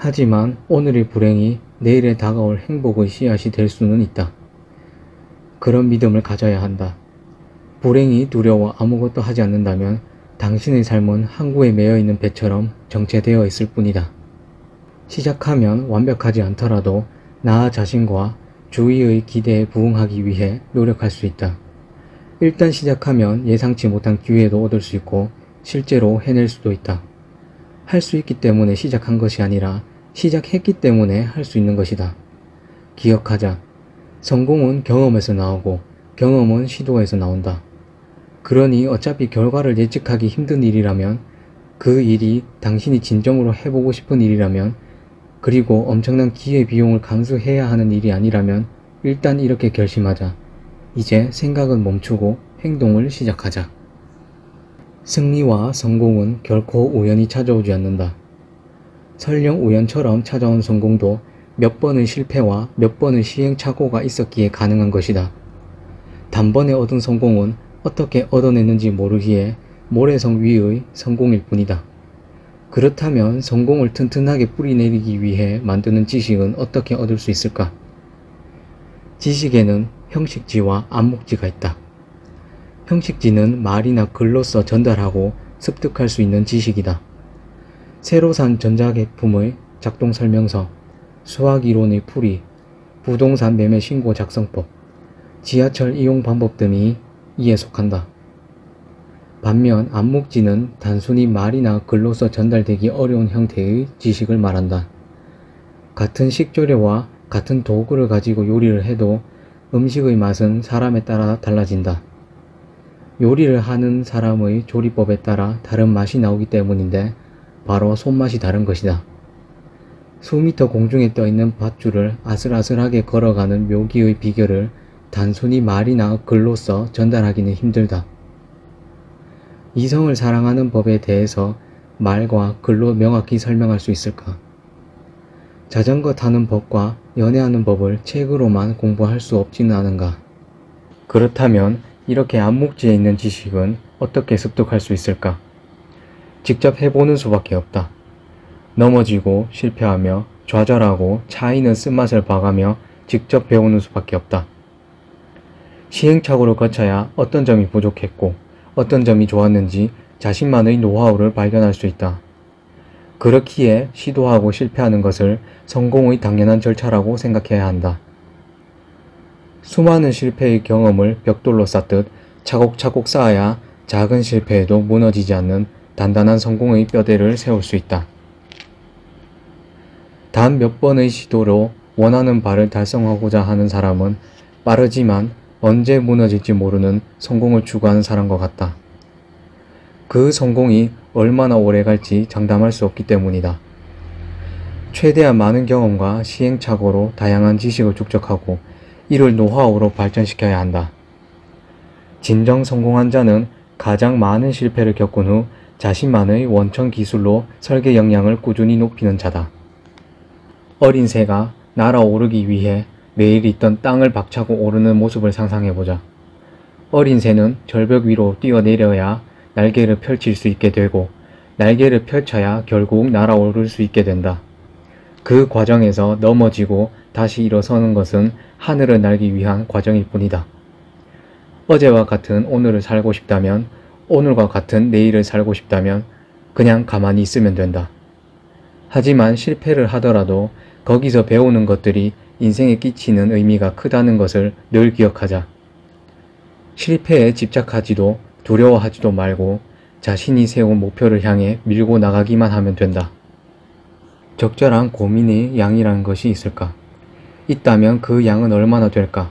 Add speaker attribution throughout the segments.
Speaker 1: 하지만 오늘의 불행이 내일에 다가올 행복의 씨앗이 될 수는 있다. 그런 믿음을 가져야 한다. 불행이 두려워 아무것도 하지 않는다면 당신의 삶은 항구에 매여 있는 배처럼 정체되어 있을 뿐이다. 시작하면 완벽하지 않더라도 나 자신과 주위의 기대에 부응하기 위해 노력할 수 있다. 일단 시작하면 예상치 못한 기회도 얻을 수 있고 실제로 해낼 수도 있다. 할 수 있기 때문에 시작한 것이 아니라 시작했기 때문에 할 수 있는 것이다. 기억하자. 성공은 경험에서 나오고 경험은 시도에서 나온다. 그러니 어차피 결과를 예측하기 힘든 일이라면, 그 일이 당신이 진정으로 해보고 싶은 일이라면, 그리고 엄청난 기회비용을 감수해야 하는 일이 아니라면 일단 이렇게 결심하자. 이제 생각은 멈추고 행동을 시작하자. 승리와 성공은 결코 우연히 찾아오지 않는다. 설령 우연처럼 찾아온 성공도 몇 번의 실패와 몇 번의 시행착오가 있었기에 가능한 것이다. 단번에 얻은 성공은 어떻게 얻어냈는지 모르기에 모래성 위의 성공일 뿐이다. 그렇다면 성공을 튼튼하게 뿌리내리기 위해 만드는 지식은 어떻게 얻을 수 있을까? 지식에는 형식지와 암묵지가 있다. 형식지는 말이나 글로써 전달하고 습득할 수 있는 지식이다. 새로 산 전자제품의 작동설명서, 수학이론의 풀이, 부동산 매매 신고 작성법, 지하철 이용 방법 등이 이에 속한다. 반면 암묵지는 단순히 말이나 글로써 전달되기 어려운 형태의 지식을 말한다. 같은 식재료와 같은 도구를 가지고 요리를 해도 음식의 맛은 사람에 따라 달라진다. 요리를 하는 사람의 조리법에 따라 다른 맛이 나오기 때문인데 바로 손맛이 다른 것이다. 수미터 공중에 떠있는 밧줄을 아슬아슬하게 걸어가는 묘기의 비결을 단순히 말이나 글로써 전달하기는 힘들다. 이성을 사랑하는 법에 대해서 말과 글로 명확히 설명할 수 있을까? 자전거 타는 법과 연애하는 법을 책으로만 공부할 수 없지는 않은가? 그렇다면 이렇게 암묵지에 있는 지식은 어떻게 습득할 수 있을까? 직접 해보는 수밖에 없다. 넘어지고 실패하며 좌절하고 차이는 쓴맛을 봐가며 직접 배우는 수밖에 없다. 시행착오를 거쳐야 어떤 점이 부족했고 어떤 점이 좋았는지 자신만의 노하우를 발견할 수 있다. 그렇기에 시도하고 실패하는 것을 성공의 당연한 절차라고 생각해야 한다. 수많은 실패의 경험을 벽돌로 쌓듯 차곡차곡 쌓아야 작은 실패에도 무너지지 않는 단단한 성공의 뼈대를 세울 수 있다. 단 몇 번의 시도로 원하는 바를 달성하고자 하는 사람은 빠르지만 언제 무너질지 모르는 성공을 추구하는 사람과 같다. 그 성공이 얼마나 오래 갈지 장담할 수 없기 때문이다. 최대한 많은 경험과 시행착오로 다양한 지식을 축적하고 이를 노하우로 발전시켜야 한다. 진정 성공한 자는 가장 많은 실패를 겪은 후 자신만의 원천 기술로 설계 역량을 꾸준히 높이는 자다. 어린 새가 날아오르기 위해 매일 있던 땅을 박차고 오르는 모습을 상상해보자. 어린 새는 절벽 위로 뛰어내려야 날개를 펼칠 수 있게 되고 날개를 펼쳐야 결국 날아오를 수 있게 된다. 그 과정에서 넘어지고 다시 일어서는 것은 하늘을 날기 위한 과정일 뿐이다. 어제와 같은 오늘을 살고 싶다면, 오늘과 같은 내일을 살고 싶다면 그냥 가만히 있으면 된다. 하지만 실패를 하더라도 거기서 배우는 것들이 인생에 끼치는 의미가 크다는 것을 늘 기억하자. 실패에 집착하지도 두려워하지도 말고 자신이 세운 목표를 향해 밀고 나가기만 하면 된다. 적절한 고민의 양이라는 것이 있을까? 있다면 그 양은 얼마나 될까?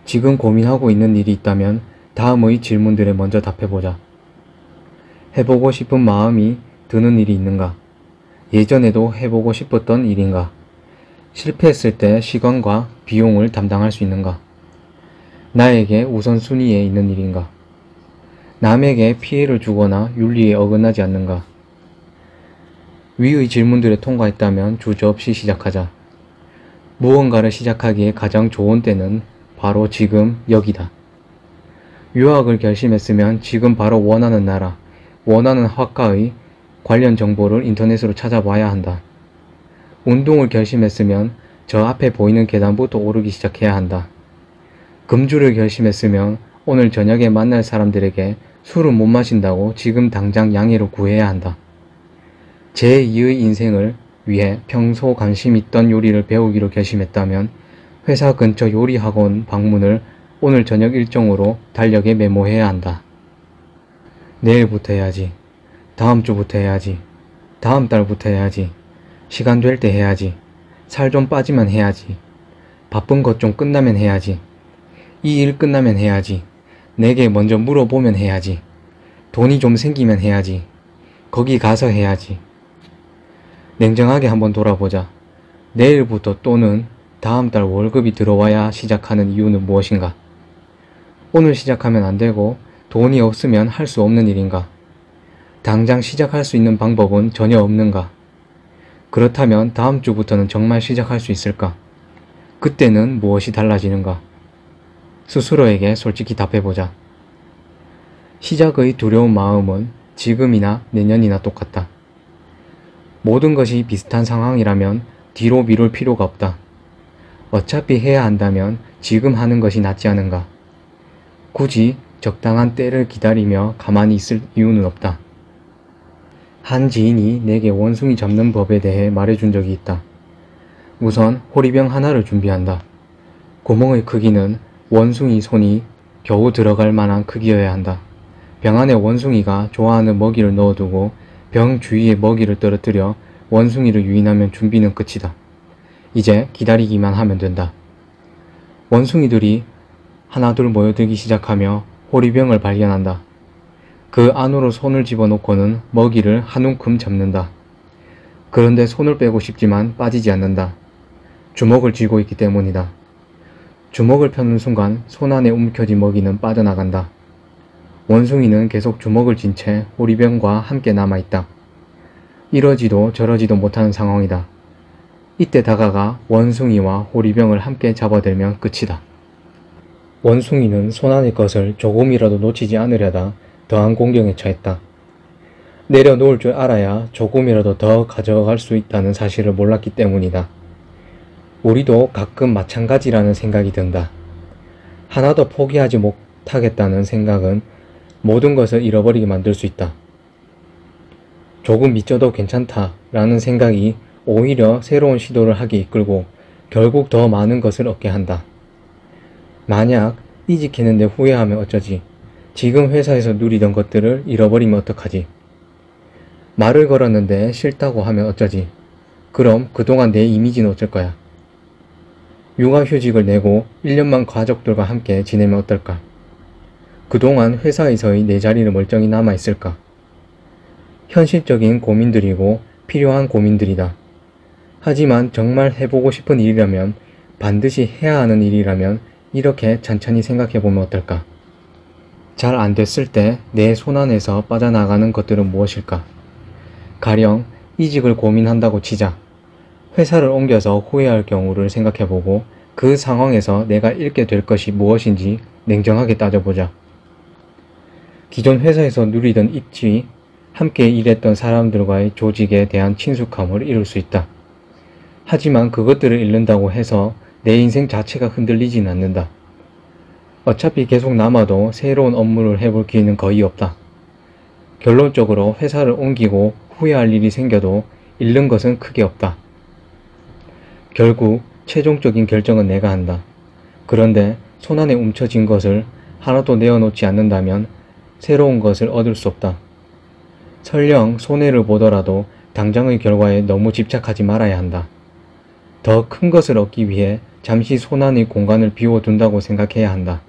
Speaker 1: 지금 고민하고 있는 일이 있다면 다음의 질문들에 먼저 답해보자. 해보고 싶은 마음이 드는 일이 있는가? 예전에도 해보고 싶었던 일인가? 실패했을 때 시간과 비용을 담당할 수 있는가? 나에게 우선순위에 있는 일인가? 남에게 피해를 주거나 윤리에 어긋나지 않는가? 위의 질문들에 통과했다면 주저없이 시작하자. 무언가를 시작하기에 가장 좋은 때는 바로 지금 여기다. 유학을 결심했으면 지금 바로 원하는 나라, 원하는 학과의 관련 정보를 인터넷으로 찾아봐야 한다. 운동을 결심했으면 저 앞에 보이는 계단부터 오르기 시작해야 한다. 금주를 결심했으면 오늘 저녁에 만날 사람들에게 술을 못 마신다고 지금 당장 양해를 구해야 한다. 제2의 인생을 위해 평소 관심 있던 요리를 배우기로 결심했다면 회사 근처 요리학원 방문을 오늘 저녁 일정으로 달력에 메모해야 한다. 내일부터 해야지. 다음 주부터 해야지. 다음 달부터 해야지. 시간 될 때 해야지. 살 좀 빠지면 해야지. 바쁜 것 좀 끝나면 해야지. 이 일 끝나면 해야지. 내게 먼저 물어보면 해야지. 돈이 좀 생기면 해야지. 거기 가서 해야지. 냉정하게 한번 돌아보자. 내일부터 또는 다음 달 월급이 들어와야 시작하는 이유는 무엇인가? 오늘 시작하면 안 되고 돈이 없으면 할 수 없는 일인가? 당장 시작할 수 있는 방법은 전혀 없는가? 그렇다면 다음 주부터는 정말 시작할 수 있을까? 그때는 무엇이 달라지는가? 스스로에게 솔직히 답해보자. 시작의 두려운 마음은 지금이나 내년이나 똑같다. 모든 것이 비슷한 상황이라면 뒤로 미룰 필요가 없다. 어차피 해야 한다면 지금 하는 것이 낫지 않은가? 굳이 적당한 때를 기다리며 가만히 있을 이유는 없다. 한 지인이 내게 원숭이 잡는 법에 대해 말해준 적이 있다. 우선 호리병 하나를 준비한다. 구멍의 크기는 원숭이 손이 겨우 들어갈 만한 크기여야 한다. 병 안에 원숭이가 좋아하는 먹이를 넣어두고 병 주위에 먹이를 떨어뜨려 원숭이를 유인하면 준비는 끝이다. 이제 기다리기만 하면 된다. 원숭이들이 하나둘 모여들기 시작하며 호리병을 발견한다. 그 안으로 손을 집어넣고는 먹이를 한 움큼 잡는다. 그런데 손을 빼고 싶지만 빠지지 않는다. 주먹을 쥐고 있기 때문이다. 주먹을 펴는 순간 손 안에 움켜진 먹이는 빠져나간다. 원숭이는 계속 주먹을 쥔 채 호리병과 함께 남아있다. 이러지도 저러지도 못하는 상황이다. 이때 다가가 원숭이와 호리병을 함께 잡아들면 끝이다. 원숭이는 손 안의 것을 조금이라도 놓치지 않으려다 더한 공경에 처했다. 내려놓을 줄 알아야 조금이라도 더 가져갈 수 있다는 사실을 몰랐기 때문이다. 우리도 가끔 마찬가지라는 생각이 든다. 하나도 포기하지 못하겠다는 생각은 모든 것을 잃어버리게 만들 수 있다. 조금 미쳐도 괜찮다 라는 생각이 오히려 새로운 시도를 하게 이끌고 결국 더 많은 것을 얻게 한다. 만약 이직했는데 후회하면 어쩌지? 지금 회사에서 누리던 것들을 잃어버리면 어떡하지? 말을 걸었는데 싫다고 하면 어쩌지? 그럼 그동안 내 이미지는 어쩔 거야? 육아휴직을 내고 1년만 가족들과 함께 지내면 어떨까? 그동안 회사에서의 내 자리는 멀쩡히 남아있을까? 현실적인 고민들이고 필요한 고민들이다. 하지만 정말 해보고 싶은 일이라면, 반드시 해야 하는 일이라면 이렇게 천천히 생각해보면 어떨까? 잘 안됐을 때 내 손안에서 빠져나가는 것들은 무엇일까? 가령 이직을 고민한다고 치자. 회사를 옮겨서 후회할 경우를 생각해보고 그 상황에서 내가 잃게 될 것이 무엇인지 냉정하게 따져보자. 기존 회사에서 누리던 입지, 함께 일했던 사람들과의 조직에 대한 친숙함을 잃을 수 있다. 하지만 그것들을 잃는다고 해서 내 인생 자체가 흔들리진 않는다. 어차피 계속 남아도 새로운 업무를 해볼 기회는 거의 없다. 결론적으로 회사를 옮기고 후회할 일이 생겨도 잃는 것은 크게 없다. 결국 최종적인 결정은 내가 한다. 그런데 손안에 움켜진 것을 하나도 내어놓지 않는다면 새로운 것을 얻을 수 없다. 설령 손해를 보더라도 당장의 결과에 너무 집착하지 말아야 한다. 더 큰 것을 얻기 위해 잠시 손안의 공간을 비워둔다고 생각해야 한다.